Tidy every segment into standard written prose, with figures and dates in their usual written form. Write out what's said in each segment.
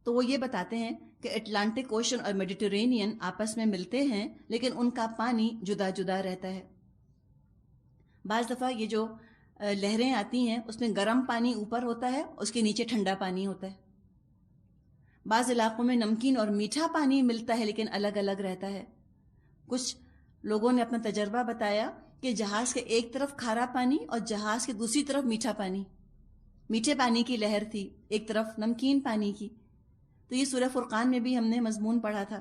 تو وہ یہ بتاتے ہیں کہ اٹلانٹک اوشن اور میڈیٹرینین آپس میں ملتے ہیں لیکن ان کا پانی جدا جدا رہتا ہے۔ بعض دفعہ یہ جو لہریں آتی ہیں اس میں گرم پانی اوپر ہوتا ہے، اس کے نیچے ٹھنڈا پانی ہوتا ہے۔ بعض علاقوں میں نمکین اور میٹھا پانی ملتا ہے لیکن الگ الگ رہتا ہے۔ کچھ لوگوں نے اپنا تجربہ بتایا کہ جہاز کے ایک طرف کھارا پانی اور جہاز کے دوسری طرف میٹھا پانی، میٹھے پانی کی لہر تھی، ایک طرف نمکین پانی کی۔ تو یہ سورہ فرقان میں بھی ہم نے مضمون پڑھا تھا،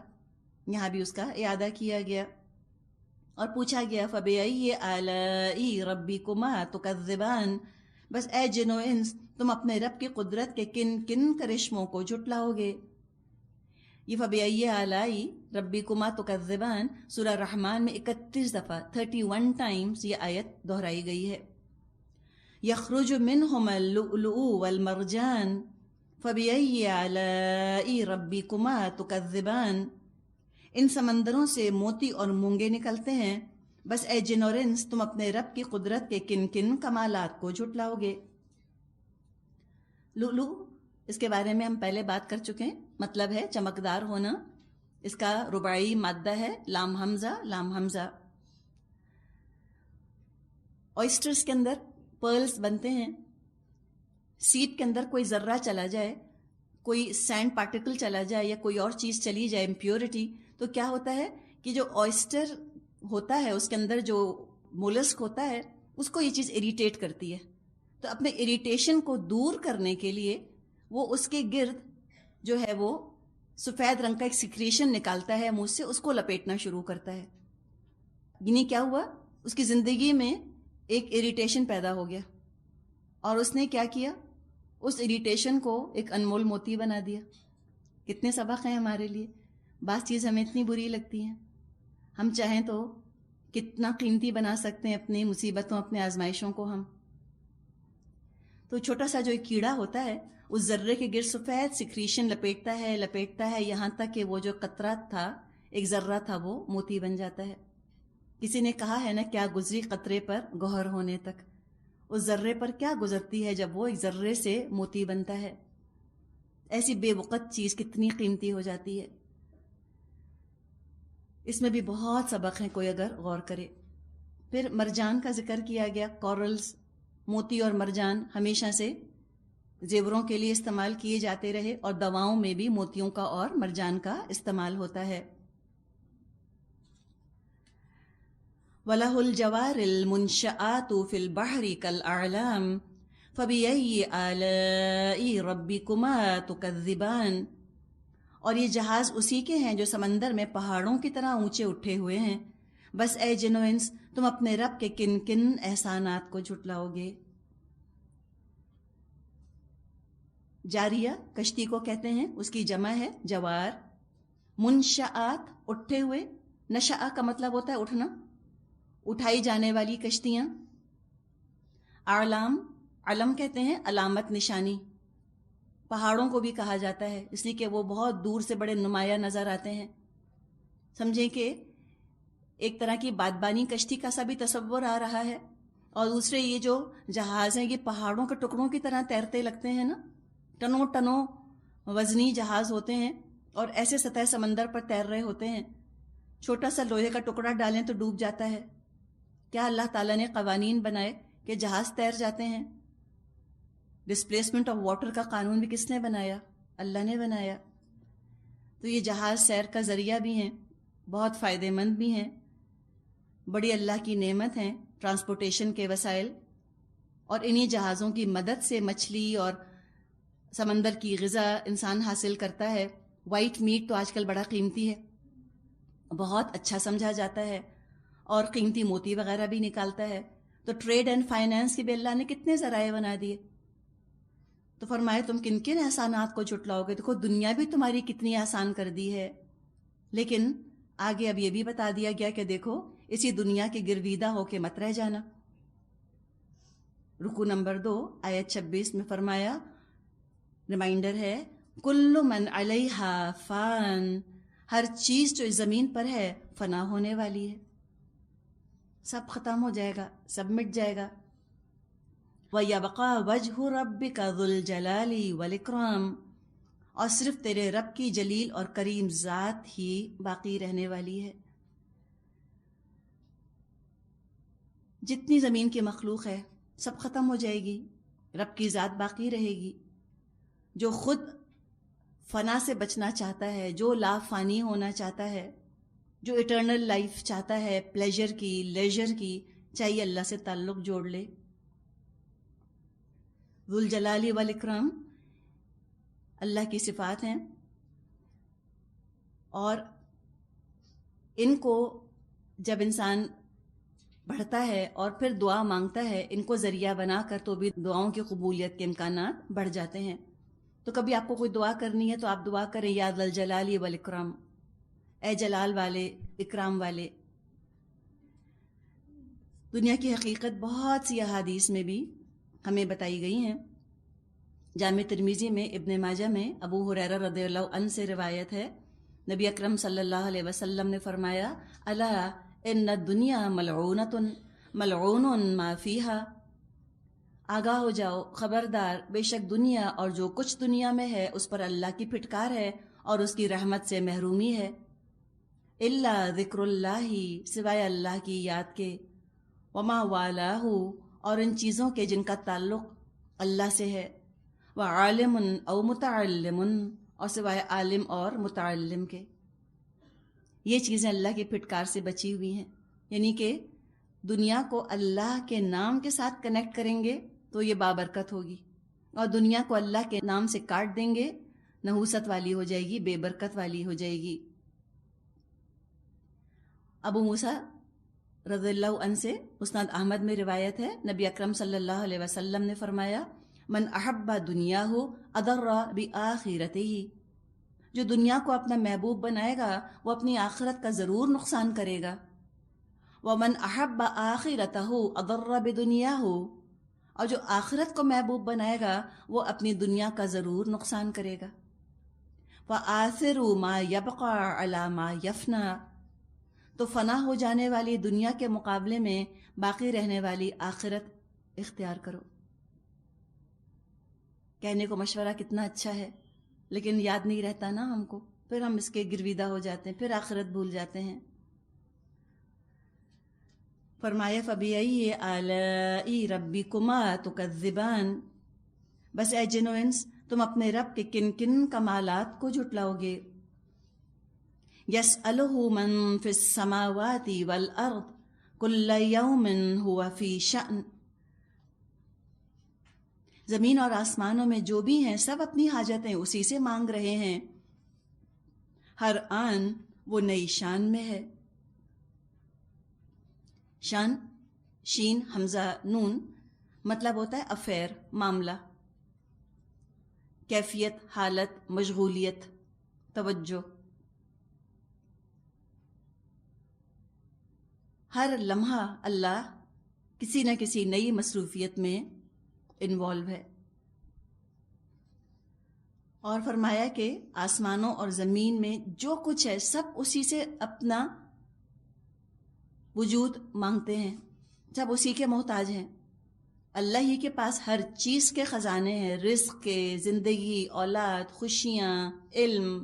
یہاں بھی اس کا اعادہ کیا گیا اور پوچھا گیا فَبِأَيِّ آلَاءِ رَبِّكُمَا تُكَذِّبَانِ، بس اے جن و انس تم اپنے رب کی قدرت کے کن کن کرشموں کو جھٹلاؤ گے۔ یہ فَبِأَيِّ آلَاءِ رَبِّكُمَا تُكَذِّبَانِ سورہ رحمان میں 31 دفعہ 31 ٹائمز یہ آیت دہرائی گئی ہے۔ یخرج منہما اللؤلؤ والمرجان فَبِأَيِّ آلَاءِ رَبِّكُمَا تُكَذِّبَانِ، ان سمندروں سے موتی اور مونگے نکلتے ہیں، بس اے جن اور انس تم اپنے رب کی قدرت کے کن کن کمالات کو جھٹلاؤ گے۔ لؤلؤ، اس کے بارے میں ہم پہلے بات کر چکے ہیں، مطلب ہے چمکدار ہونا۔ اس کا رباعی مادہ ہے لام حمزہ لام حمزہ۔ آئسٹرز کے اندر پرلز بنتے ہیں۔ سیپ کے اندر کوئی ذرہ چلا جائے، کوئی سینڈ پارٹیکل چلا جائے یا کوئی اور چیز چلی جائے، امپیورٹی، تو کیا ہوتا ہے کہ جو آئسٹر ہوتا ہے اس کے اندر جو مولسک ہوتا ہے اس کو یہ چیز اریٹیٹ کرتی ہے۔ تو اپنے اریٹیشن کو دور کرنے کے لیے وہ اس کے گرد جو ہے وہ سفید رنگ کا ایک سیکریشن نکالتا ہے منہ سے، اس کو لپیٹنا شروع کرتا ہے۔ یعنی کیا ہوا، اس کی زندگی میں ایک اریٹیشن پیدا ہو گیا اور اس نے کیا کیا، اس اریٹیشن کو ایک انمول موتی بنا دیا۔ کتنے سبق ہیں ہمارے لیے۔ بعض چیز ہمیں اتنی بری لگتی ہیں، ہم چاہیں تو کتنا قیمتی بنا سکتے ہیں اپنی مصیبتوں، اپنے آزمائشوں کو ہم۔ تو چھوٹا سا جو ایک کیڑا ہوتا ہے اس ذرے کے گرد سفید سیکریشن لپیٹتا ہے یہاں تک کہ وہ جو قطرہ تھا، ایک ذرہ تھا، وہ موتی بن جاتا ہے۔ کسی نے کہا ہے نا، کیا گزری قطرے پر گوہر ہونے تک، اس ذرے پر کیا گزرتی ہے جب وہ ایک ذرے سے موتی بنتا ہے۔ ایسی بے وقت چیز کتنی قیمتی ہو جاتی ہے۔ اس میں بھی بہت سبق ہیں کوئی اگر غور کرے۔ پھر مرجان کا ذکر کیا گیا، کورلز، موتی اور مرجان ہمیشہ سے زیوروں کے لیے استعمال کیے جاتے رہے اور دواؤں میں بھی موتیوں کا اور مرجان کا استعمال ہوتا ہے۔ وَلَهُ الْجَوَارِ الْمُنشَآتُ فِي الْبَحْرِ كَالْأَعْلَامِ فَبِأَيِّ آلَاءِ رَبِّكُمَا تُكَذِّبَانِ، اور یہ جہاز اسی کے ہیں جو سمندر میں پہاڑوں کی طرح اونچے اٹھے ہوئے ہیں، بس اے جن و انس تم اپنے رب کے کن کن احسانات کو جھٹلاؤ گے۔ جاریہ کشتی کو کہتے ہیں، اس کی جمع ہے جوار۔ منشآت اٹھے ہوئے، نشأ کا مطلب ہوتا ہے اٹھنا، اٹھائی جانے والی کشتیاں۔ اعلام، علم کہتے ہیں علامت، نشانی۔ پہاڑوں کو بھی کہا جاتا ہے اس لیے کہ وہ بہت دور سے بڑے نمایاں نظر آتے ہیں۔ سمجھیں کہ ایک طرح کی بادبانی کشتی کا سا بھی تصور آ رہا ہے، اور دوسرے یہ جو جہاز ہیں یہ پہاڑوں کے ٹکڑوں کی طرح تیرتے لگتے ہیں نا، ٹنوں ٹنوں وزنی جہاز ہوتے ہیں اور ایسے سطح سمندر پر تیر رہے ہوتے ہیں۔ چھوٹا سا لوہے کا ٹکڑا ڈالیں تو ڈوب جاتا ہے۔ کیا اللہ تعالیٰ نے قوانین بنائے کہ جہاز تیر جاتے ہیں؟ ڈسپلیسمنٹ آف واٹر کا قانون بھی کس نے بنایا؟ اللہ نے بنایا۔ تو یہ جہاز سیر کا ذریعہ بھی ہیں، بہت فائدہ مند بھی ہیں، بڑی اللہ کی نعمت ہیں ٹرانسپورٹیشن کے وسائل، اور انہی جہازوں کی مدد سے مچھلی اور سمندر کی غذا انسان حاصل کرتا ہے۔ وائٹ میٹ تو آج کل بڑا قیمتی ہے، بہت اچھا سمجھا جاتا ہے، اور قیمتی موتی وغیرہ بھی نکالتا ہے۔ تو ٹریڈ اینڈ فائنانس کی بھی اللہ نے کتنے ذرائع بنا دیے۔ تو فرمائے تم کن کن احسانات کو جھٹلاؤ گے۔ دیکھو دنیا بھی تمہاری کتنی آسان کر دی ہے، لیکن آگے اب یہ بھی بتا دیا گیا کہ دیکھو اسی دنیا کے گرویدہ ہو کے مت رہ جانا۔ رکوع نمبر 2 آیت 26 میں فرمایا، ریمائنڈر ہے، کل من علیہا فان، ہر چیز جو اس زمین پر ہے فنا ہونے والی ہے، سب ختم ہو جائے گا، سب مٹ جائے گا۔ وَيَبْقَى وَجْهُ رَبِّكَ ذُو الْجَلَالِ وَالْإِكْرَامِ، اور صرف تیرے رب کی جلیل اور کریم ذات ہی باقی رہنے والی ہے۔ جتنی زمین کی مخلوق ہے سب ختم ہو جائے گی، رب کی ذات باقی رہے گی۔ جو خود فنا سے بچنا چاہتا ہے، جو لا فانی ہونا چاہتا ہے، جو اٹرنل لائف چاہتا ہے، پلیجر کی، لیجر کی، چاہیے اللہ سے تعلق جوڑ لے۔ ذوالجلال والاکرام اللہ کی صفات ہیں، اور ان کو جب انسان بڑھتا ہے اور پھر دعا مانگتا ہے، ان کو ذریعہ بنا کر تو بھی دعاؤں کی قبولیت کے امکانات بڑھ جاتے ہیں۔ تو کبھی آپ کو کوئی دعا کرنی ہے تو آپ دعا کریں یا ذا الجلال والاکرام، اے جلال والے، اکرام والے۔ دنیا کی حقیقت بہت سی احادیث میں بھی ہمیں بتائی گئی ہیں۔ جامع ترمذی میں، ابن ماجہ میں ابو ہریرہ رضی اللہ عنہ سے روایت ہے، نبی اکرم صلی اللہ علیہ وسلم نے فرمایا، الا ان الدنیا ملعونۃ ملعون ما فیہا، آگاہ ہو جاؤ، خبردار، بے شک دنیا اور جو کچھ دنیا میں ہے اس پر اللہ کی پھٹکار ہے اور اس کی رحمت سے محرومی ہے۔ الا ذکر اللہ، سوائے اللہ کی یاد کے، وما والاہ، اور ان چیزوں کے جن کا تعلق اللہ سے ہے، وعالم او متعلم، اور سوائے عالم اور متعلم کے۔ یہ چیزیں اللہ کی پھٹکار سے بچی ہوئی ہیں، یعنی کہ دنیا کو اللہ کے نام کے ساتھ کنیکٹ کریں گے تو یہ بابرکت ہوگی، اور دنیا کو اللہ کے نام سے کاٹ دیں گے، نحوست والی ہو جائے گی، بے برکت والی ہو جائے گی۔ ابو موسیٰ رضی اللہ عنہ سے مسند احمد میں روایت ہے، نبی اکرم صلی اللہ علیہ وسلم نے فرمایا، من احب دنیاہ اضر بآخرتہ، جو دنیا کو اپنا محبوب بنائے گا وہ اپنی آخرت کا ضرور نقصان کرے گا۔ ومن احب آخرتہ اضر بدنیاہ، اور جو آخرت کو محبوب بنائے گا وہ اپنی دنیا کا ضرور نقصان کرے گا۔ وآثروا ما یبقى علی ما یفنی، تو فنا ہو جانے والی دنیا کے مقابلے میں باقی رہنے والی آخرت اختیار کرو۔ کہنے کو مشورہ کتنا اچھا ہے، لیکن یاد نہیں رہتا نا ہم کو، پھر ہم اس کے گرویدہ ہو جاتے ہیں، پھر آخرت بھول جاتے ہیں۔ فرمایا فَبِأَيِّ آلَاءِ رَبِّكُمَا تُكَذِّبَانِ، بس اے جن و انس، تم اپنے رب کے کن کن کمالات کو جھٹلاؤ گے۔ يَسْأَلُهُ مَن فِي السَّمَاوَاتِ وَالْأَرْضِ كُلَّ يَوْمٍ هُوَ فِي شَأْنٍ، زمین اور آسمانوں میں جو بھی ہیں سب اپنی حاجتیں اسی سے مانگ رہے ہیں، ہر آن وہ نئی شان میں ہے۔ شان، شین حمزہ نون، مطلب ہوتا ہے افیئر، معاملہ، کیفیت، حالت، مشغولیت، توجہ۔ ہر لمحہ اللہ کسی نہ کسی نئی مصروفیت میں انوالو ہے۔ اور فرمایا کہ آسمانوں اور زمین میں جو کچھ ہے سب اسی سے اپنا وجود مانگتے ہیں، سب اسی کے محتاج ہیں۔ اللہ ہی کے پاس ہر چیز کے خزانے ہیں، رزق کے، زندگی، اولاد، خوشیاں، علم،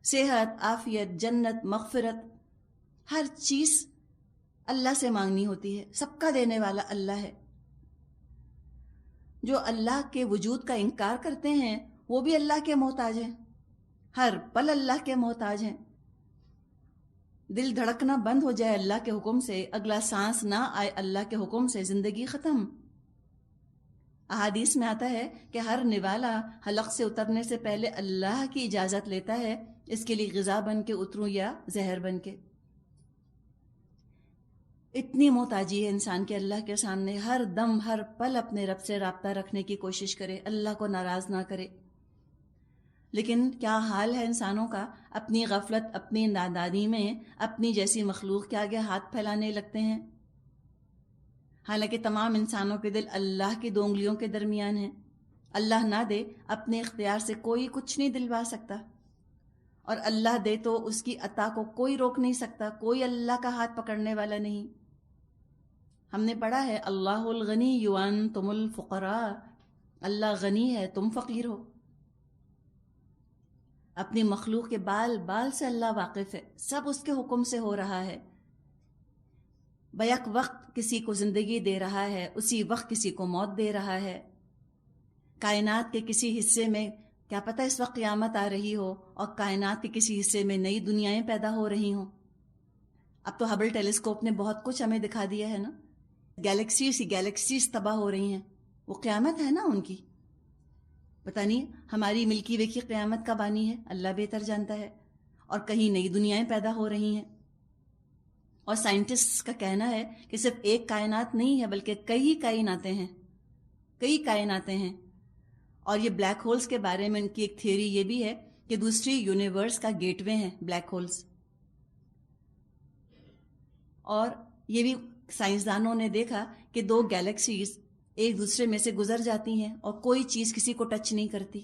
صحت، عافیت، جنت، مغفرت، ہر چیز اللہ سے مانگنی ہوتی ہے۔ سب کا دینے والا اللہ ہے۔ جو اللہ کے وجود کا انکار کرتے ہیں وہ بھی اللہ کے محتاج ہیں، ہر پل اللہ کے محتاج ہیں۔ دل دھڑکنا بند ہو جائے اللہ کے حکم سے، اگلا سانس نہ آئے اللہ کے حکم سے، زندگی ختم۔ احادیث میں آتا ہے کہ ہر نوالا حلق سے اترنے سے پہلے اللہ کی اجازت لیتا ہے، اس کے لیے غذا بن کے اتروں یا زہر بن کے۔ اتنی محتاجی ہے انسان کے اللہ کے سامنے، ہر دم ہر پل اپنے رب سے رابطہ رکھنے کی کوشش کرے، اللہ کو ناراض نہ کرے۔ لیکن کیا حال ہے انسانوں کا، اپنی غفلت، اپنی نادانی میں اپنی جیسی مخلوق کے آگے ہاتھ پھیلانے لگتے ہیں، حالانکہ تمام انسانوں کے دل اللہ کی دو انگلیوں کے درمیان ہیں۔ اللہ نہ دے، اپنے اختیار سے کوئی کچھ نہیں دلوا سکتا، اور اللہ دے تو اس کی عطا کو کوئی روک نہیں سکتا، کوئی اللہ کا ہاتھ پکڑنے والا نہیں۔ ہم نے پڑھا ہے اللہ الغنی وانتم الفقراء، اللہ غنی ہے تم فقیر ہو۔ اپنی مخلوق کے بال بال سے اللہ واقف ہے، سب اس کے حکم سے ہو رہا ہے. بیک وقت کسی کو زندگی دے رہا ہے، اسی وقت کسی کو موت دے رہا ہے. کائنات کے کسی حصے میں کیا پتہ اس وقت قیامت آ رہی ہو، اور کائنات کے کسی حصے میں نئی دنیایں پیدا ہو رہی ہوں. اب تو ہبل ٹیلیسکوپ نے بہت کچھ ہمیں دکھا دیا ہے نا. گیلیکسیز تباہ ہو رہی ہیں، وہ قیامت ہے نا ان کی. پتہ نہیں ہماری ملکی وے کی قیامت کب آنی ہے، اللہ بہتر جانتا ہے. اور کہیں نئی دنیایں پیدا ہو رہی ہیں. اور سائنٹسٹ کا کہنا ہے کہ صرف ایک کائنات نہیں ہے بلکہ کئی کائناتیں ہیں، کئی کائناتیں ہیں. اور یہ بلیک ہولز کے بارے میں ان کی ایک تھیوری یہ بھی ہے کہ دوسری یونیورس کا گیٹ وے ہیں بلیک ہولز. اور یہ بھی سائنسدانوں نے دیکھا کہ دو گیلیکسیز ایک دوسرے میں سے گزر جاتی ہیں اور کوئی چیز کسی کو ٹچ نہیں کرتی.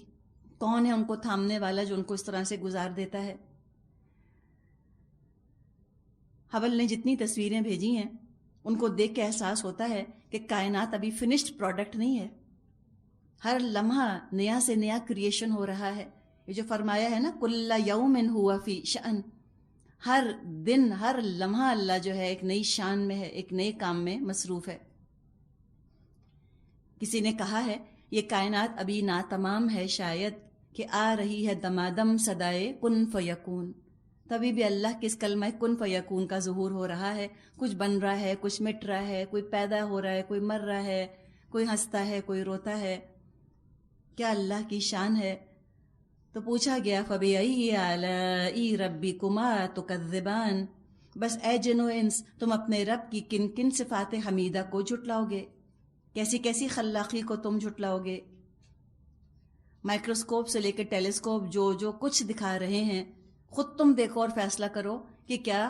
کون ہے ان کو تھامنے والا جو ان کو اس طرح سے گزار دیتا ہے؟ ہبل نے جتنی تصویریں بھیجی ہیں ان کو دیکھ کے احساس ہوتا ہے کہ کائنات ابھی فنشڈ پروڈکٹ نہیں ہے. ہر لمحہ نیا سے نیا کریشن ہو رہا ہے. یہ جو فرمایا ہے نا کل یوم ہوا فی شأن، ہر دن ہر لمحہ اللہ جو ہے ایک نئی شان میں ہے، ایک نئے کام میں مصروف ہے. کسی نے کہا ہے یہ کائنات ابھی ناتمام ہے، شاید کہ آ رہی ہے دمادم صدائے کن فیکون. تبھی بھی اللہ کے اس کلمہ کن فیکون کا ظہور ہو رہا ہے. کچھ بن رہا ہے، کچھ مٹ رہا ہے، کوئی پیدا ہو رہا ہے، کوئی مر رہا ہے، کوئی ہنستا ہے، کوئی روتا ہے. کیا اللہ کی شان ہے. تو پوچھا گیا فَبِأَيِّ آلَاءِ رَبِّكُمَا تُكَذِّبَانِ، بس اے جن و انس تم اپنے رب کی کن کن صفات حمیدہ کو جھٹلاؤ گے، کیسی کیسی خلاقی کو تم جھٹلاؤ گے. مائکروسکوپ سے لے کے ٹیلیسکوپ جو کچھ دکھا رہے ہیں، خود تم دیکھو اور فیصلہ کرو کہ کیا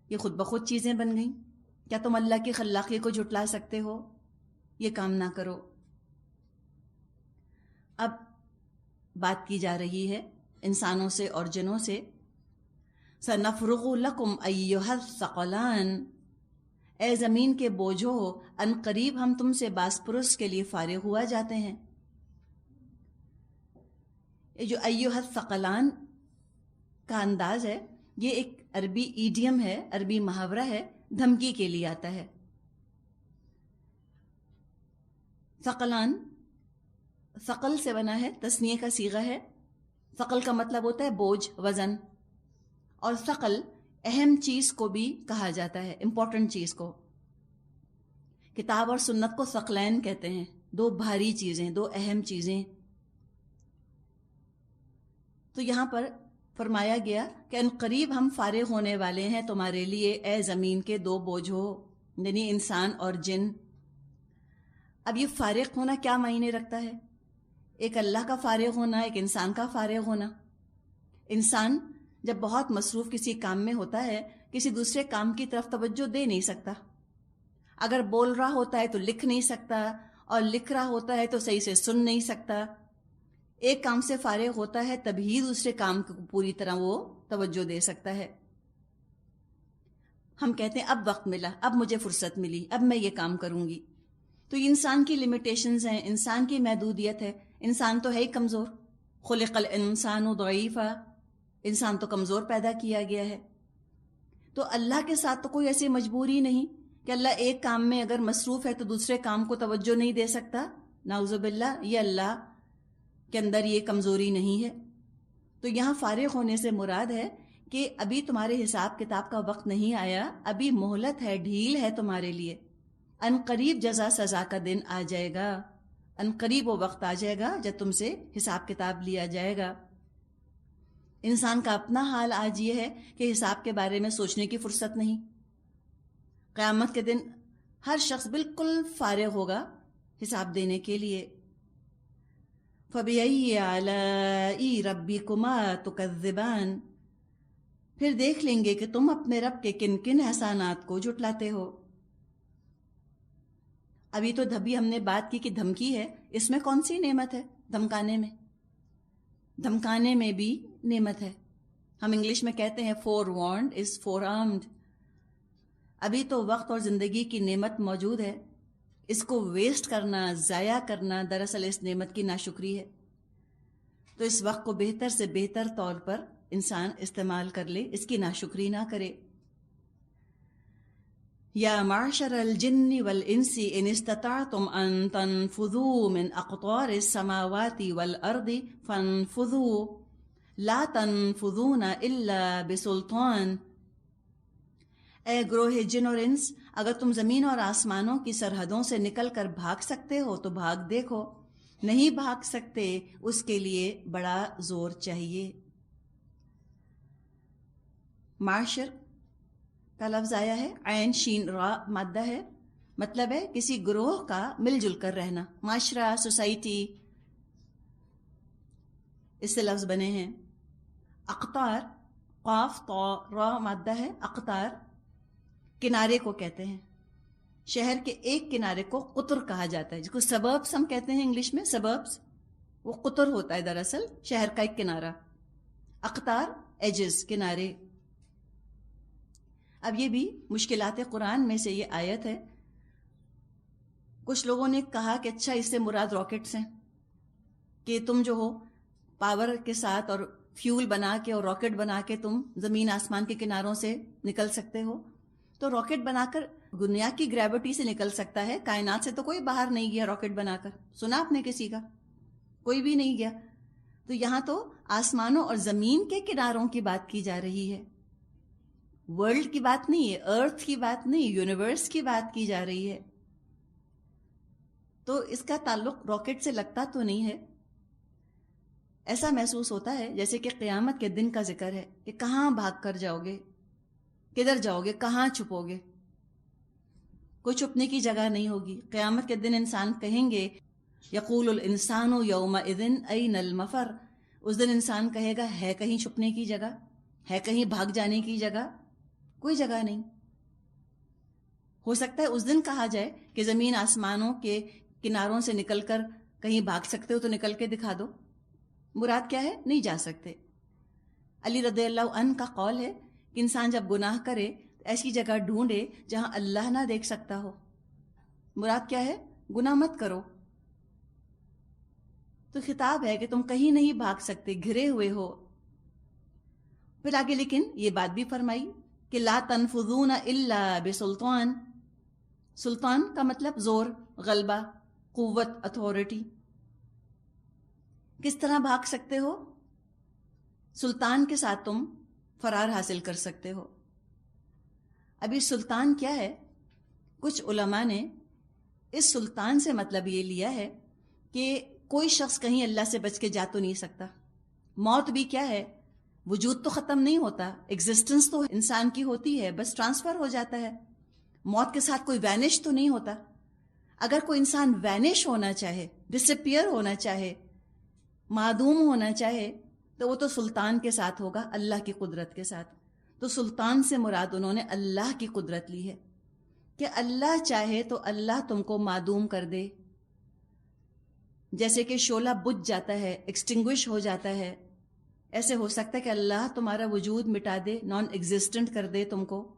یہ خود بخود چیزیں بن گئیں. کیا تم اللہ کی خلاقی کو جھٹلا سکتے ہو؟ یہ کام نہ کرو. اب بات کی جا رہی ہے انسانوں سے اور جنوں سے. سَنَفْرُغُ لَكُمْ أَيُّهَا الثَّقَلَانِ، اے زمین کے بوجھو ان قریب ہم تم سے باس پرس کے لیے فارغ ہوا جاتے ہیں. یہ جو ایھا الثقلان کا انداز ہے یہ ایک عربی ایڈیم ہے، عربی محاورہ ہے، دھمکی کے لیے آتا ہے. ثقلان ثقل سے بنا ہے، تثنیہ کا صیغہ ہے. ثقل کا مطلب ہوتا ہے بوجھ، وزن. اور ثقل اہم چیز کو بھی کہا جاتا ہے، امپورٹنٹ چیز کو. کتاب اور سنت کو ثقلین کہتے ہیں، دو بھاری چیزیں، دو اہم چیزیں. تو یہاں پر فرمایا گیا کہ ان قریب ہم فارغ ہونے والے ہیں تمہارے لیے اے زمین کے دو بوجھو، یعنی انسان اور جن. اب یہ فارغ ہونا کیا معنی رکھتا ہے؟ ایک اللہ کا فارغ ہونا، ایک انسان کا فارغ ہونا. انسان جب بہت مصروف کسی کام میں ہوتا ہے کسی دوسرے کام کی طرف توجہ دے نہیں سکتا. اگر بول رہا ہوتا ہے تو لکھ نہیں سکتا، اور لکھ رہا ہوتا ہے تو صحیح سے سن نہیں سکتا. ایک کام سے فارغ ہوتا ہے تبھی دوسرے کام کو پوری طرح وہ توجہ دے سکتا ہے. ہم کہتے ہیں اب وقت ملا، اب مجھے فرصت ملی، اب میں یہ کام کروں گی. تو یہ انسان کی لمیٹیشنز ہیں، انسان کی محدودیت ہے. انسان تو ہے ہی کمزور، خلق الانسان ضعیفا، انسان تو کمزور پیدا کیا گیا ہے. تو اللہ کے ساتھ تو کوئی ایسی مجبوری نہیں کہ اللہ ایک کام میں اگر مصروف ہے تو دوسرے کام کو توجہ نہیں دے سکتا. نعوذ باللہ، یہ اللہ کے اندر یہ کمزوری نہیں ہے. تو یہاں فارغ ہونے سے مراد ہے کہ ابھی تمہارے حساب کتاب کا وقت نہیں آیا، ابھی مہلت ہے، ڈھیل ہے تمہارے لیے. ان قریب جزا سزا کا دن آ جائے گا، ان قریب وہ وقت آ جائے گا جب تم سے حساب کتاب لیا جائے گا. انسان کا اپنا حال آج یہ ہے کہ حساب کے بارے میں سوچنے کی فرصت نہیں. قیامت کے دن ہر شخص بالکل فارغ ہوگا حساب دینے کے لیے. فَبِأَيِّ آلَاءِ رَبِّكُمَا تُكَذِّبَانِ، پھر دیکھ لیں گے کہ تم اپنے رب کے کن کن احسانات کو جھٹلاتے ہو. ابھی تو ہم نے بات کی کہ دھمکی ہے، اس میں کون سی نعمت ہے؟ دھمکانے میں، دھمکانے میں بھی نعمت ہے. ہم انگلش میں کہتے ہیں فور وارنڈ از فور آرمڈ. ابھی تو وقت اور زندگی کی نعمت موجود ہے، اس کو ویسٹ کرنا، ضائع کرنا دراصل اس نعمت کی ناشکری ہے. تو اس وقت کو بہتر سے بہتر طور پر انسان استعمال کر لے، اس کی ناشکری نہ کرے۔ یا معشر الجن والانس ان استطعتم ان تنفذوا من اقطار السماوات والارض فانفذوا لا تنفذون الا بسلطان۔ اے گروہ جن اور انس، اگر تم زمین اور آسمانوں کی سرحدوں سے نکل کر بھاگ سکتے ہو تو بھاگ دیکھو، نہیں بھاگ سکتے اس کے لیے بڑا زور چاہیے۔ معاشر کا لفظ آیا ہے، عین شین را مادہ ہے، مطلب ہے کسی گروہ کا مل جل کر رہنا، معاشرہ، سوسائٹی، اس سے لفظ بنے ہیں۔ اقطار، قاف طا را مادہ ہے، اقطار کنارے کو کہتے ہیں، شہر کے ایک کنارے کو قطر کہا جاتا ہے، جس کو سبربس ہم کہتے ہیں انگلش میں، سبربس، وہ قطر ہوتا ہے دراصل شہر کا ایک کنارہ۔ اقطار ایجز، کنارے۔ اب یہ بھی مشکلات قرآن میں سے یہ آیت ہے۔ کچھ لوگوں نے کہا کہ اچھا اس سے مراد راکٹس ہیں، کہ تم جو ہو پاور کے ساتھ اور فیول بنا کے اور راکٹ بنا کے تم زمین آسمان کے کناروں سے نکل سکتے ہو۔ تو راکٹ بنا کر دنیا کی گریوٹی سے نکل سکتا ہے، کائنات سے تو کوئی باہر نہیں گیا راکٹ بنا کر، سنا آپ نے کسی کا؟ کوئی بھی نہیں گیا۔ تو یہاں تو آسمانوں اور زمین کے کناروں کی بات کی جا رہی ہے، ورلڈ کی بات نہیں ہے، ارتھ کی بات نہیں، یونیورس کی بات کی جا رہی ہے۔ تو اس کا تعلق راکٹ سے لگتا تو نہیں ہے۔ ایسا محسوس ہوتا ہے جیسے کہ قیامت کے دن کا ذکر ہے کہ کہاں بھاگ کر جاؤ گے، کدھر جاؤ گے، کہاں چھپو گے، کوئی چھپنے کی جگہ نہیں ہوگی۔ قیامت کے دن انسان کہیں گے، یقول الانسان یومئذ این المفر، اس دن انسان کہے گا ہے کہیں چھپنے کی جگہ، ہے کہیں بھاگ جانے کی جگہ؟ کوئی جگہ نہیں۔ ہو سکتا ہے اس دن کہا جائے کہ زمین آسمانوں کے کناروں سے نکل کر کہیں بھاگ سکتے ہو تو نکل کے دکھا دو۔ مراد کیا ہے؟ نہیں جا سکتے۔ علی رضی اللہ عنہ کا قول ہے کہ انسان جب گناہ کرے تو ایسی جگہ ڈھونڈے جہاں اللہ نہ دیکھ سکتا ہو۔ مراد کیا ہے؟ گناہ مت کرو۔ تو خطاب ہے کہ تم کہیں نہیں بھاگ سکتے، گھرے ہوئے ہو۔ پھر آگے لیکن یہ بات بھی فرمائی کہ لا تنفذون الا بسلطان۔ سلطان کا مطلب زور، غلبہ، قوت، اتھارٹی۔ کس طرح بھاگ سکتے ہو؟ سلطان کے ساتھ تم فرار حاصل کر سکتے ہو۔ ابھی سلطان کیا ہے؟ کچھ علماء نے اس سلطان سے مطلب یہ لیا ہے کہ کوئی شخص کہیں اللہ سے بچ کے جا تو نہیں سکتا۔ موت بھی کیا ہے؟ وجود تو ختم نہیں ہوتا، ایگزسٹنس تو انسان کی ہوتی ہے، بس ٹرانسفر ہو جاتا ہے۔ موت کے ساتھ کوئی وینش تو نہیں ہوتا۔ اگر کوئی انسان وینش ہونا چاہے، ڈسپیئر ہونا چاہے، معدوم ہونا چاہے، تو وہ تو سلطان کے ساتھ ہوگا، اللہ کی قدرت کے ساتھ۔ تو سلطان سے مراد انہوں نے اللہ کی قدرت لی ہے کہ اللہ چاہے تو اللہ تم کو معدوم کر دے، جیسے کہ شعلہ بجھ جاتا ہے، ایکسٹنگوش ہو جاتا ہے، ایسے ہو سکتا ہے کہ اللہ تمہارا وجود مٹا دے، نان ایگزسٹنٹ کر دے تم کو۔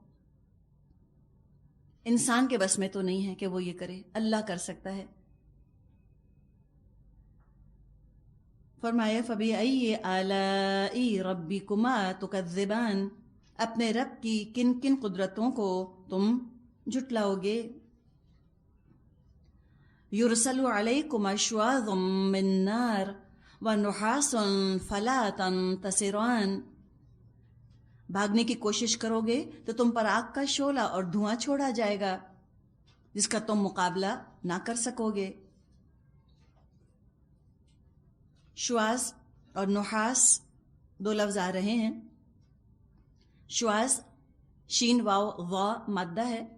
انسان کے بس میں تو نہیں ہے کہ وہ یہ کرے، اللہ کر سکتا ہے۔ فرمایا فَبِأَيِّ آلَاءِ رَبِّكُمَا تُكَذِّبَانِ، اپنے رب کی کن کن قدرتوں کو تم جھٹلاؤ گے۔ يُرْسَلُ عَلَيْكُمْ أَشْوَاظٌ مِّن نَّارٍ وَنُحَاسٌ فَلَا تَنتَصِرَانِ، بھاگنے کی کوشش کرو گے تو تم پر آگ کا شعلہ اور دھواں چھوڑا جائے گا جس کا تم مقابلہ نہ کر سکو گے۔ شواظ اور نحاس دو لفظ آ رہے ہیں۔ شواظ شین واو وا مادہ ہے۔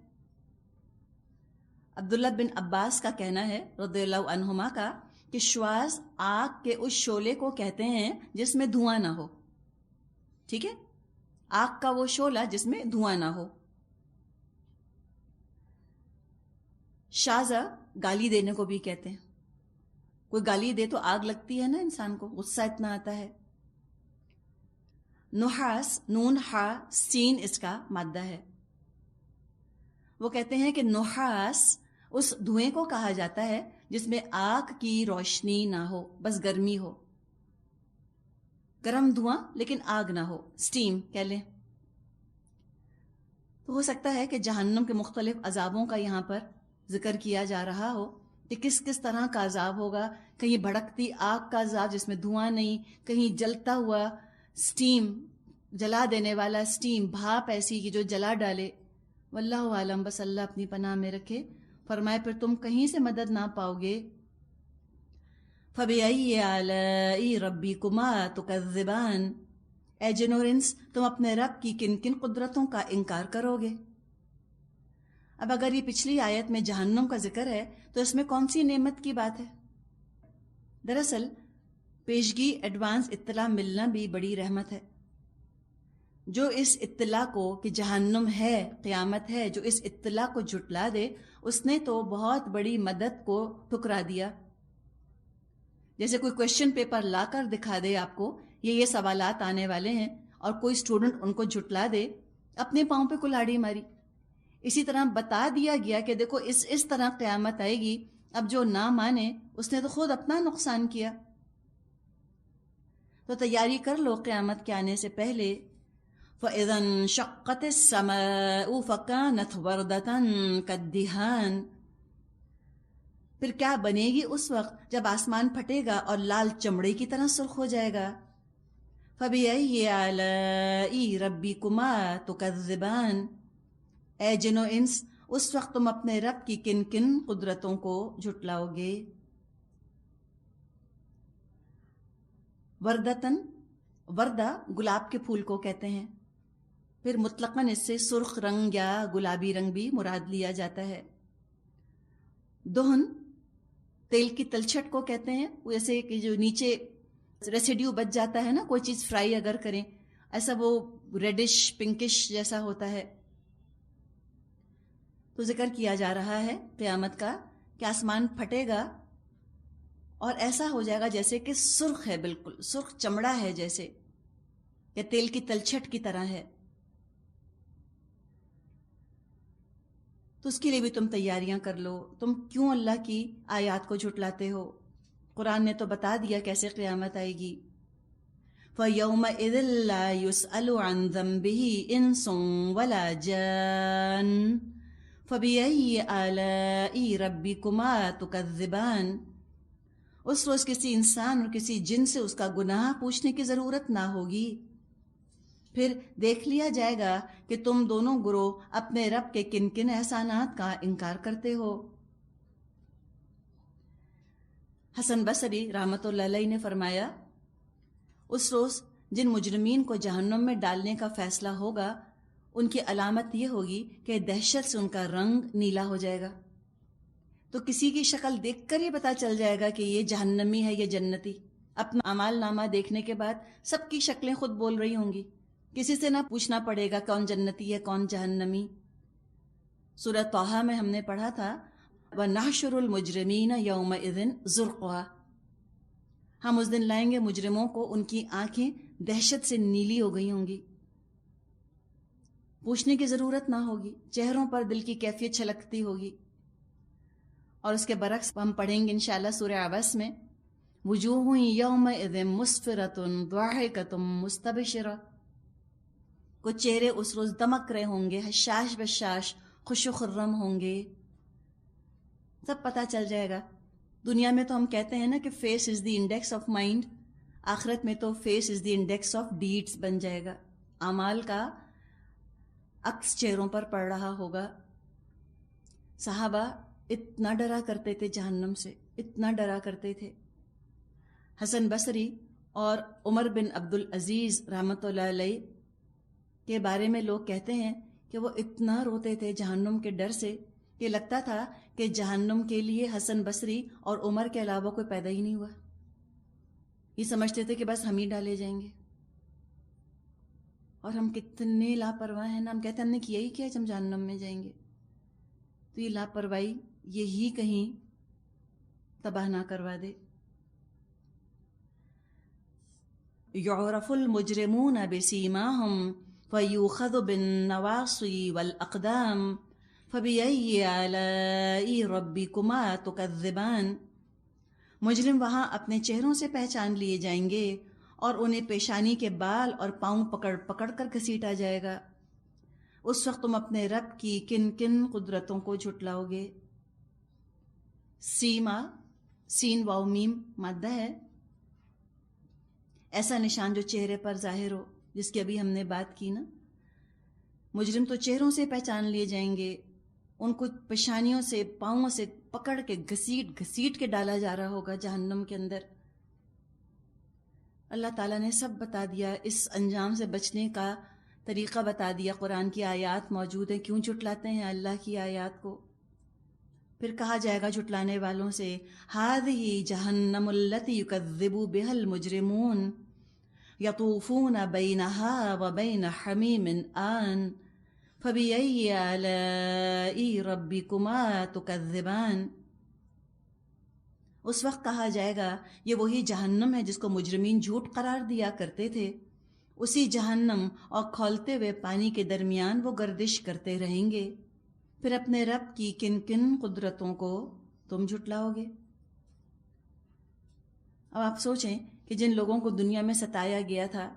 عبداللہ بن عباس کا کہنا ہے رضی اللہ عنہما کا کہ شواظ آگ کے اس شعلے کو کہتے ہیں جس میں دھواں نہ ہو۔ ٹھیک ہے، آگ کا وہ شعلہ جس میں دھواں نہ ہو۔ شازہ گالی دینے کو بھی کہتے ہیں، کوئی گالی دے تو آگ لگتی ہے نا، انسان کو غصہ اتنا آتا ہے۔ نحاس نون ہا سین اس کا مادہ ہے۔ وہ کہتے ہیں کہ نحاس اس دھوئیں کو کہا جاتا ہے جس میں آگ کی روشنی نہ ہو، بس گرمی ہو۔ گرم دھواں لیکن آگ نہ ہو، سٹیم کہہ لیں. تو ہو سکتا ہے کہ جہنم کے مختلف عذابوں کا یہاں پر ذکر کیا جا رہا ہو کہ کس کس طرح کا عذاب ہوگا. کہیں بھڑکتی آگ کا عذاب جس میں دھواں نہیں، کہیں جلتا ہوا سٹیم، جلا دینے والا سٹیم، بھاپ ایسی کہ جو جلا ڈالے. واللہ عالم، بس اللہ اپنی پناہ میں رکھے. فرمائے پھر تم کہیں سے مدد نہ پاؤ گے. فَبِأَيِّ آلَاءِ رَبِّكُمَا تُكَذِّبَانِ، اے جن اور انس تم اپنے رب کی کن کن قدرتوں کا انکار کرو گے. اب اگر یہ پچھلی آیت میں جہنم کا ذکر ہے تو اس میں کون سی نعمت کی بات ہے؟ دراصل پیشگی ایڈوانس اطلاع ملنا بھی بڑی رحمت ہے. جو اس اطلاع کو کہ جہنم ہے، قیامت ہے، جو اس اطلاع کو جھٹلا دے اس نے تو بہت بڑی مدد کو ٹھکرا دیا. جیسے کوئی کویشچن پیپر لا کر دکھا دے آپ کو، یہ سوالات آنے والے ہیں، اور کوئی اسٹوڈنٹ ان کو جھٹلا دے، اپنے پاؤں پہ کلاڑی ماری. اسی طرح بتا دیا گیا کہ دیکھو اس طرح قیامت آئے گی. اب جو نہ مانے اس نے تو خود اپنا نقصان کیا. تو تیاری کر لو قیامت کے آنے سے پہلے. فَإِذَا انشَقَّتِ السَّمَاءُ فَكَانَتْ وَرْدَةً كَالدِّهَانِ، پھر کیا بنے گی اس وقت جب آسمان پھٹے گا اور لال چمڑے کی طرح سرخ ہو جائے گا. فَبِأَيِّ آلَاءِ رَبِّكُمَا تُكَذِّبَانِ، اے جن و انس اس وقت تم اپنے رب کی کن کن قدرتوں کو جھٹلاؤ گے. وردتن، وردہ گلاب کے پھول کو کہتے ہیں. پھر مطلقاً اس سے سرخ رنگ یا گلابی رنگ بھی مراد لیا جاتا ہے. دہن تیل کی تلچھٹ کو کہتے ہیں، جیسے کہ جو نیچے ریسیڈیو بچ جاتا ہے نا، کوئی چیز فرائی اگر کریں، ایسا وہ ریڈش پنکش جیسا ہوتا ہے. تو ذکر کیا جا رہا ہے قیامت کا کہ آسمان پھٹے گا اور ایسا ہو جائے گا جیسے کہ سرخ ہے، بالکل سرخ چمڑا ہے، جیسے کہ تیل کی تلچھٹ کی طرح ہے. تو اس کے لیے بھی تم تیاریاں کر لو. تم کیوں اللہ کی آیات کو جھٹلاتے ہو؟ قرآن نے تو بتا دیا کیسے قیامت آئے گی. فَيَوْمَئِذٍ لَا يُسْأَلُ عَنْ ذَنبِهِ إِنسٌ وَلَا جَانٌّ فَبِأَيِّ آلَاءِ رَبِّكُمَا تُكَذِّبَانِ، اس روز کسی انسان اور کسی جن سے اس کا گناہ پوچھنے کی ضرورت نہ ہوگی. پھر دیکھ لیا جائے گا کہ تم دونوں گروہ اپنے رب کے کن کن احسانات کا انکار کرتے ہو. حسن بصری رحمۃ اللہ علیہ نے فرمایا، اس روز جن مجرمین کو جہنم میں ڈالنے کا فیصلہ ہوگا ان کی علامت یہ ہوگی کہ دہشت سے ان کا رنگ نیلا ہو جائے گا. تو کسی کی شکل دیکھ کر ہی پتہ چل جائے گا کہ یہ جہنمی ہے، یہ جنتی. اپنا اعمال نامہ دیکھنے کے بعد سب کی شکلیں خود بول رہی ہوں گی، کسی سے نہ پوچھنا پڑے گا کون جنتی ہے کون جہنمی. سورہ طٰہٰ میں ہم نے پڑھا تھا وَنَحْشُرُ الْمُجْرِمِينَ يَوْمَئِذٍ زُرْقًا، ہم اس دن لائیں گے مجرموں کو، ان کی آنکھیں دہشت سے نیلی ہو گئی ہوں گی، پوچھنے کی ضرورت نہ ہوگی، چہروں پر دل کی کیفیت چھلکتی ہوگی. اور اس کے برعکس ہم پڑھیں گے انشاءاللہ سورہ عبس میں وجوہ یومئذ مسفرۃ ضاحکۃ مستبشرہ، کچھ چہرے اس روز دمک رہے ہوں گے، حشاش بشاش، خوش و خرم ہوں گے. سب پتہ چل جائے گا. دنیا میں تو ہم کہتے ہیں نا کہ face is the index of mind, آخرت میں تو face is the index of deeds بن جائے گا. اعمال کا عکس چہروں پر پڑ رہا ہوگا. صحابہ اتنا ڈرا کرتے تھے جہنم سے، اتنا ڈرا کرتے تھے. حسن بصری اور عمر بن عبد العزیز رحمۃ اللہ علیہ کے بارے میں لوگ کہتے ہیں کہ وہ اتنا روتے تھے جہنم کے ڈر سے کہ لگتا تھا کہ جہنم کے لیے حسن بصری اور عمر کے علاوہ کوئی پیدا ہی نہیں ہوا. یہ سمجھتے تھے کہ بس ہم ہی ڈالے جائیں گے. اور ہم کتنے لاپرواہ ہیں نا، ہم کہتے ہیں ہم نے کیا ہی کیا ہم جہنم میں جائیں گے. تو یہ لاپرواہی یہی کہیں تباہ نہ کروا دے. یعرف المجرمون بسیماہم فیؤخذ بالنواصی والاقدام فبأی آلاء ربکما تکذبان، مجرم وہاں اپنے چہروں سے پہچان لیے جائیں گے اور انہیں پیشانی کے بال اور پاؤں پکڑ پکڑ کر گھسیٹا جائے گا۔ اس وقت تم اپنے رب کی کن کن قدرتوں کو جھٹلاؤ گے۔ سیما، سین واو میم مادہ ہے، ایسا نشان جو چہرے پر ظاہر ہو، جس کی ابھی ہم نے بات کی نا۔ مجرم تو چہروں سے پہچان لیے جائیں گے، ان کو پیشانیوں سے پاؤں سے پکڑ کے گھسیٹ گھسیٹ کے ڈالا جا رہا ہوگا جہنم کے اندر۔ اللہ تعالیٰ نے سب بتا دیا، اس انجام سے بچنے کا طریقہ بتا دیا، قرآن کی آیات موجود ہیں۔ کیوں جھٹلاتے ہیں اللہ کی آیات کو؟ پھر کہا جائے گا جھٹلانے والوں سے، هذه جہنم التی یکذب بها المجرمون یطوفون بینها وبین حمیم آن فبأی آلاء ربکما تکذبان۔ اس وقت کہا جائے گا یہ وہی جہنم ہے جس کو مجرمین جھوٹ قرار دیا کرتے تھے، اسی جہنم اور کھولتے ہوئے پانی کے درمیان وہ گردش کرتے رہیں گے، پھر اپنے رب کی کن کن قدرتوں کو تم جھٹلاؤ گے۔ اب آپ سوچیں کہ جن لوگوں کو دنیا میں ستایا گیا تھا،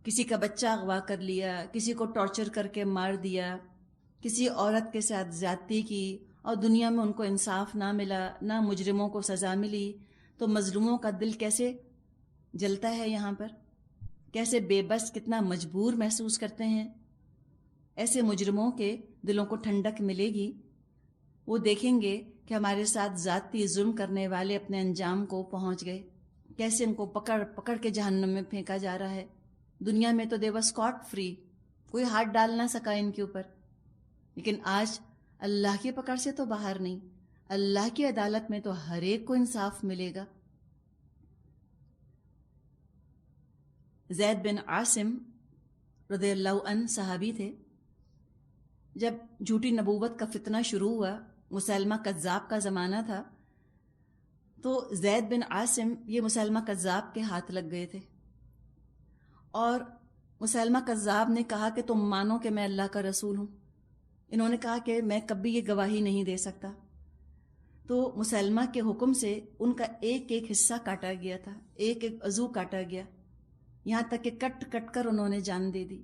کسی کا بچہ اغوا کر لیا، کسی کو ٹارچر کر کے مار دیا، کسی عورت کے ساتھ زیادتی کی، اور دنیا میں ان کو انصاف نہ ملا، نہ مجرموں کو سزا ملی، تو مظلوموں کا دل کیسے جلتا ہے یہاں پر، کیسے بے بس، کتنا مجبور محسوس کرتے ہیں۔ ایسے مجرموں کے دلوں کو ٹھنڈک ملے گی، وہ دیکھیں گے کہ ہمارے ساتھ ذاتی ظلم کرنے والے اپنے انجام کو پہنچ گئے، کیسے ان کو پکڑ پکڑ کے جہنم میں پھینکا جا رہا ہے۔ دنیا میں تو دے ور اسکاٹ فری، کوئی ہاتھ ڈال نہ سکا ان کے اوپر، لیکن آج اللہ کی پکڑ سے تو باہر نہیں، اللہ کی عدالت میں تو ہر ایک کو انصاف ملے گا۔ زید بن عاصم رضی اللہ عنہ صحابی تھے۔ جب جھوٹی نبوت کا فتنہ شروع ہوا، مسلمہ کذاب کا زمانہ تھا، تو زید بن عاصم یہ مسلمہ کذاب کے ہاتھ لگ گئے تھے، اور مسلمہ کذاب نے کہا کہ تم مانو کہ میں اللہ کا رسول ہوں۔ انہوں نے کہا کہ میں کبھی یہ گواہی نہیں دے سکتا۔ تو مسلمہ کے حکم سے ان کا ایک ایک حصہ کاٹا گیا تھا، ایک ایک عضو کاٹا گیا، یہاں تک کہ کٹ کٹ کر انہوں نے جان دے دی۔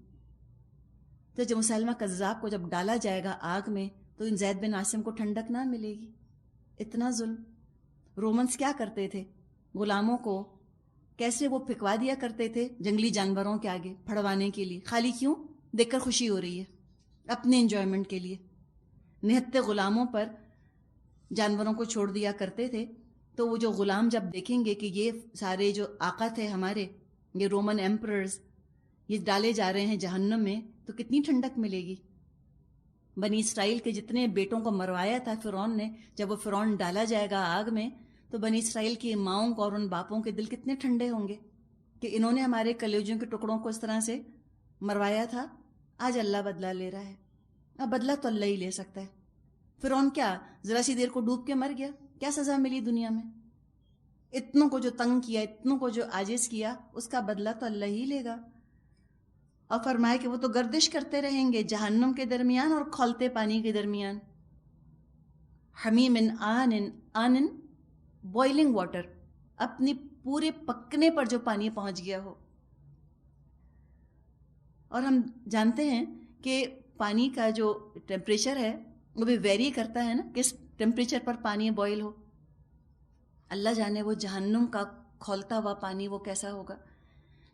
تو جب مسلمہ کذاب کو جب ڈالا جائے گا آگ میں، تو ان زید بن عاصم کو ٹھنڈک نہ ملے گی۔ اتنا ظلم۔ رومنس کیا کرتے تھے؟ غلاموں کو کیسے وہ پھکوا دیا کرتے تھے جنگلی جانوروں کے آگے پھڑوانے کے لیے، خالی کیوں؟ دیکھ کر خوشی ہو رہی ہے، اپنے انجوائمنٹ کے لیے۔ نہتے غلاموں پر جانوروں کو چھوڑ دیا کرتے تھے، تو وہ جو غلام جب دیکھیں گے کہ یہ سارے جو آقا تھے ہمارے، یہ رومن ایمپررز، یہ ڈالے جا رہے ہیں جہنم میں، تو کتنی ٹھنڈک ملے گی۔ بنی اسرائیل کے جتنے بیٹوں کو مروایا تھا فرعون نے، جب وہ فرعون ڈالا جائے گا آگ میں، تو بنی اسرائیل کی ماؤں کو اور ان باپوں کے دل کتنے ٹھنڈے ہوں گے کہ انہوں نے ہمارے کلیجوں کے ٹکڑوں کو اس طرح سے مروایا تھا، آج اللہ بدلہ لے رہا ہے۔ اب بدلہ تو اللہ ہی لے سکتا ہے۔ فرعون کیا ذرا سی دیر کو ڈوب کے مر گیا، کیا سزا ملی دنیا میں؟ اتنوں کو جو تنگ کیا، اتنوں کو جو عاجز کیا، اس کا بدلہ تو اللہ ہی لے گا۔ اور فرمائے کہ وہ تو گردش کرتے رہیں گے جہنم کے درمیان اور کھولتے پانی کے درمیان۔ حمیم آن بوائلنگ واٹر، اپنی پورے پکنے پر جو پانی پہنچ گیا ہو۔ اور ہم جانتے ہیں کہ پانی کا جو ٹیمپریچر ہے وہ بھی ویری کرتا ہے نا، کس ٹیمپریچر پر پانی بوائل ہو۔ اللہ جانے وہ جہنم کا کھولتا ہوا پانی وہ کیسا ہوگا۔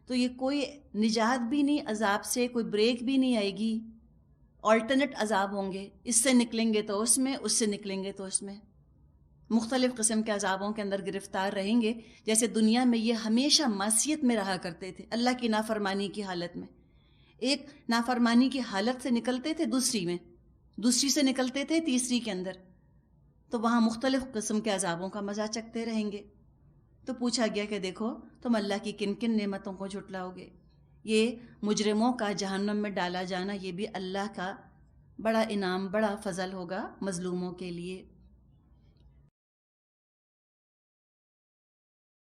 تو یہ کوئی نجات بھی نہیں عذاب سے، کوئی بریک بھی نہیں آئے گی، آلٹرنیٹ عذاب ہوں گے، اس سے نکلیں گے تو اس میں، اس سے نکلیں گے تو اس میں، مختلف قسم کے عذابوں کے اندر گرفتار رہیں گے۔ جیسے دنیا میں یہ ہمیشہ معصیت میں رہا کرتے تھے، اللہ کی نافرمانی کی حالت میں، ایک نافرمانی کی حالت سے نکلتے تھے دوسری میں، دوسری سے نکلتے تھے تیسری کے اندر، تو وہاں مختلف قسم کے عذابوں کا مزہ چکھتے رہیں گے۔ تو پوچھا گیا کہ دیکھو تم اللہ کی کن کن نعمتوں کو جھٹلاؤ گے۔ یہ مجرموں کا جہنم میں ڈالا جانا، یہ بھی اللہ کا بڑا انعام، بڑا فضل ہوگا مظلوموں کے لیے۔